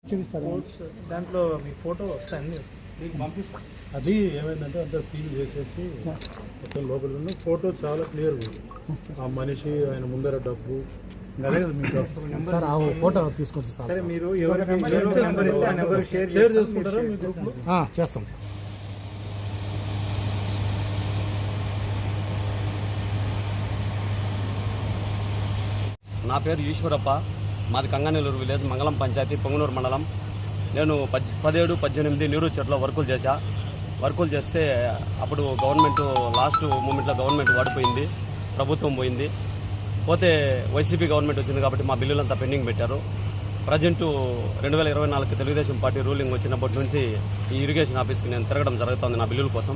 చూపిస్తారు దాంట్లో మీ ఫోటో వస్తాయి అన్నీ వస్తాయి మీకు పంపిస్తాను. అది ఏమైందంటే అంతా సీల్ చేసేసి మొత్తం లోపల ఉన్న ఫోటో చాలా క్లియర్గా ఉంది. ఆ మనిషి ఆయన ముందర డబ్బు అదే కదా మీకు సార్ ఆ ఫోటో తీసుకొచ్చి సార్ సరే మీరు ఎవరికి నెంబర్ ఇస్తే ఆ నెంబర్ షేర్ చేసుకుంటారా మీ గ్రూప్లో? చేస్తాం సార్. నా పేరు ఈశ్వరప్ప, మాది కంగనెల్లూరు విలేజ్, మంగళం పంచాయతీ, పొంగనూరు మండలం. నేను 17, 18 నీరు చెట్లో వర్కులు చేస్తే అప్పుడు గవర్నమెంట్ లాస్ట్ మూమెంట్లో గవర్నమెంట్ వాడిపోయింది, ప్రభుత్వం పోయింది. పోతే వైసీపీ గవర్నమెంట్ వచ్చింది కాబట్టి మా బిల్లులంతా పెండింగ్ పెట్టారు. ప్రజెంటు 2024 తెలుగుదేశం పార్టీ రూలింగ్ వచ్చినప్పటి నుంచి ఈ ఇరిగేషన్ ఆఫీస్కి నేను తిరగడం జరుగుతుంది నా బిల్లుల కోసం.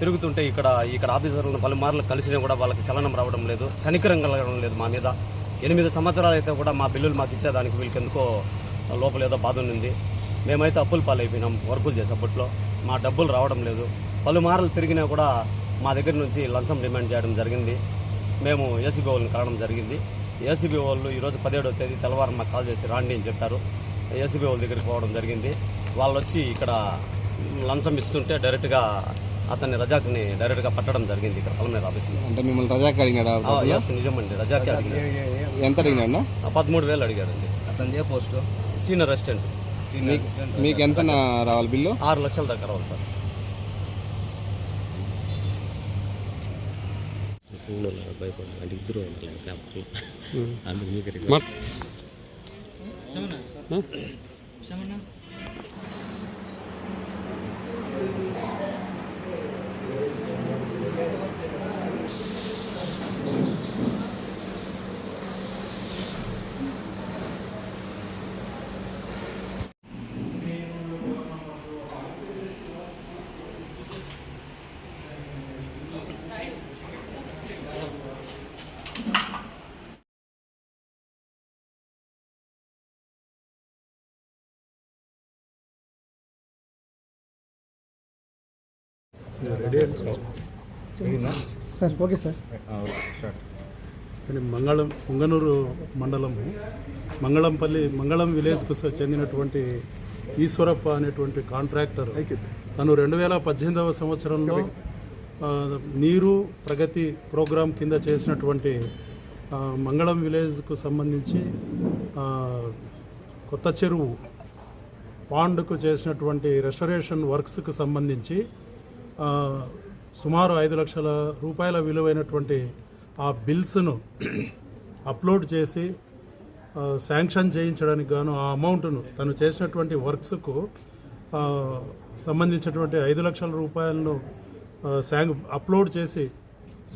తిరుగుతుంటే ఇక్కడ ఆఫీసర్లను పలుమార్లు కలిసినా కూడా వాళ్ళకి చలనం రావడం లేదు, కనికరం కలగడం లేదు మా మీద. 8 సంవత్సరాలు అయితే కూడా మా బిల్లులు మాకు ఇచ్చేదానికి వీళ్ళకి ఎందుకో లోపల ఏదో బాధ ఉంది. మేమైతే అప్పుల పాలైపోయినాం వర్కులు చేసేప్పట్లో, మా డబ్బులు రావడం లేదు. పలుమార్లు తిరిగినా కూడా మా దగ్గర నుంచి లంచం డిమాండ్ చేయడం జరిగింది. మేము ఏసీబీ వాళ్ళని కలవడం జరిగింది. ఏసీబీ వాళ్ళు ఈరోజు 17వ తేదీ తెల్లవారు మాకు కాల్ చేసి రాండి అని చెప్పారు. ఏసీబీ వాళ్ళ దగ్గరికి పోవడం జరిగింది. వాళ్ళు వచ్చి ఇక్కడ లంచం ఇస్తుంటే డైరెక్ట్గా అతన్ని రజాక్ని డైరెక్ట్గా పట్టడం జరిగింది ఇక్కడ కలమనేరు ఆఫీస్లో. అంటే మిమ్మల్ని రజాక్ అడిగినాడా? నిజమండి, రజాకే అడిగినాడు. ఎంత అడిగినా? 13,000 అడిగారండి. అతను ఏ పోస్టు? Senior assistant. మీకు ఎంత రావాలి బిల్లు? 6 లక్షల దాకా రావాలి sir. Ready sir. Okay sir. Punganur మండలము మంగళం విలేజ్కు చెందినటువంటి ఈశ్వరప్ప అనేటువంటి కాంట్రాక్టర్ తను 2018వ సంవత్సరంలో నీరు ప్రగతి ప్రోగ్రాం కింద చేసినటువంటి మంగళం విలేజ్కు సంబంధించి కొత్త చెరువు పాండ్కు చేసినటువంటి రెస్టరేషన్ వర్క్స్కు సంబంధించి సుమారు 5 లక్షల రూపాయల విలువైనటువంటి ఆ బిల్స్ను అప్లోడ్ చేసి శాంక్షన్ చేయించడానికి గాను ఆ అమౌంట్ను తను చేసినటువంటి వర్క్స్కు సంబంధించినటువంటి 5 లక్షల రూపాయలను అప్లోడ్ చేసి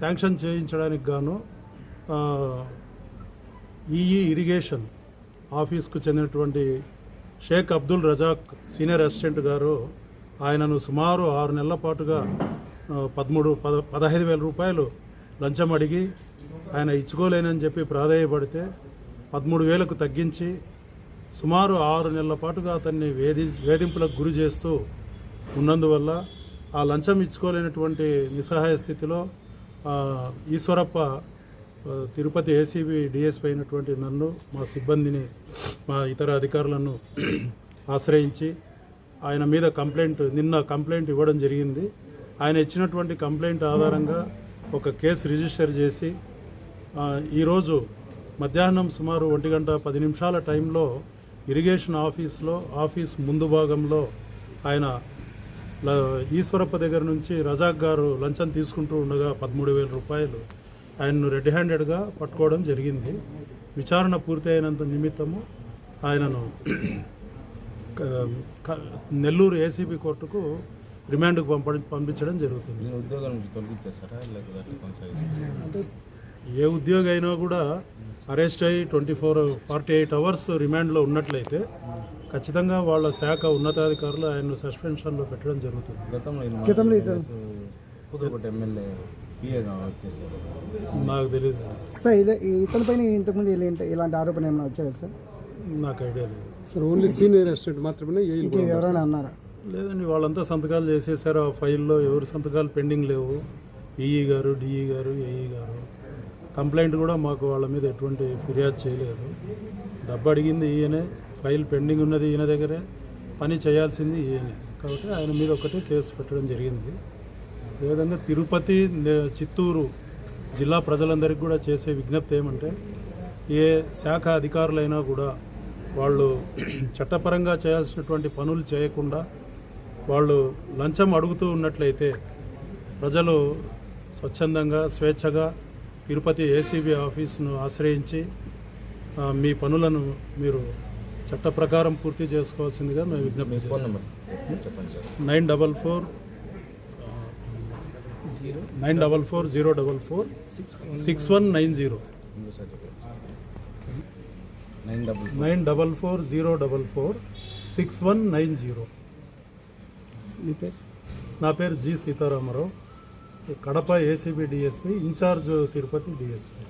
శాంక్షన్ చేయించడానికి గాను ఈఈ ఇరిగేషన్ ఆఫీస్కు చెందినటువంటి షేక్ అబ్దుల్ రజాక్ సీనియర్ అసిస్టెంట్ గారు ఆయనను సుమారు 6 నెలల పాటుగా 15,000 రూపాయలు లంచం అడిగి ఆయన ఇచ్చుకోలేనని చెప్పి ప్రాధేయపడితే 13,000కు తగ్గించి సుమారు 6 నెలల పాటుగా అతన్ని వేధింపులకు గురి చేస్తూ ఉన్నందువల్ల ఆ లంచం ఇచ్చుకోలేనటువంటి నిస్సహాయ స్థితిలో ఈశ్వరప్ప తిరుపతి ఏసీబీ డిఎస్పీ అయినటువంటి నన్ను, మా సిబ్బందిని, మా ఇతర అధికారులను ఆశ్రయించి ఆయన మీద నిన్న కంప్లైంట్ ఇవ్వడం జరిగింది. ఆయన ఇచ్చినటువంటి కంప్లైంట్ ఆధారంగా ఒక కేసు రిజిస్టర్ చేసి ఈరోజు మధ్యాహ్నం సుమారు 1:10 టైంలో ఇరిగేషన్ ఆఫీస్ ముందు భాగంలో ఆయన ఈశ్వరప్ప దగ్గర నుంచి రజాక్ గారు లంచం తీసుకుంటూ ఉండగా 13,000 రూపాయలు ఆయన్ను రెడ్ హ్యాండెడ్గా పట్టుకోవడం జరిగింది. విచారణ పూర్తి అయినంత నిమిత్తము ఆయనను నెల్లూరు ఏసీబీ కోర్టుకు రిమాండ్కు పంపించడం జరుగుతుంది. అంటే ఏ ఉద్యోగి అయినా కూడా అరెస్ట్ అయ్యి 48 అవర్స్ రిమాండ్లో ఉన్నట్లయితే ఖచ్చితంగా వాళ్ళ శాఖ ఉన్నతాధికారులు ఆయన్ను సస్పెన్షన్లో పెట్టడం జరుగుతుంది. నాకు తెలియదు సార్. ఇతనిపైన ఇంతకుముందు ఇలాంటి ఆరోపణ ఏమైనా వచ్చాయా సార్? నాకు ఐడియా లేదు సార్. ఓన్లీ సీనియర్ అసిస్టెంట్ మాత్రమే ఎవరైనా అన్నారా? లేదండి, వాళ్ళంతా సంతకాలు చేసేసారు. ఆ ఫైల్లో ఎవరు సంతకాలు పెండింగ్ లేవు. ఈఈ గారు, డిఈ గారు, ఏఈ గారు. కంప్లైంట్ కూడా మాకు వాళ్ళ మీద ఎటువంటి ఫిర్యాదు చేయలేదు. డబ్బు అడిగింది ఈయనే, ఫైల్ పెండింగ్ ఉన్నది ఈయన దగ్గరే, పని చేయాల్సింది ఈయన. కాబట్టి ఆయన మీద ఒకటే కేసు పెట్టడం జరిగింది. అదేవిధంగా తిరుపతి, చిత్తూరు జిల్లా ప్రజలందరికీ కూడా చేసే విజ్ఞప్తి ఏమంటే, ఏ శాఖ అధికారులైనా కూడా వాళ్ళు చట్టపరంగా చేయాల్సినటువంటి పనులు చేయకుండా వాళ్ళు లంచం అడుగుతూ ఉన్నట్లయితే ప్రజలు స్వచ్ఛందంగా స్వేచ్ఛగా తిరుపతి ఏసీబీ ఆఫీస్ను ఆశ్రయించి మీ పనులను మీరు చట్ట ప్రకారం పూర్తి చేసుకోవాల్సిందిగా మేము విజ్ఞప్తి చేస్తాం. 944-044-6190 944-044-6190. మీ పేరు? నా పేరు G Sitaramarao, Kadapa ACB DSP, incharge Tirupati DSP.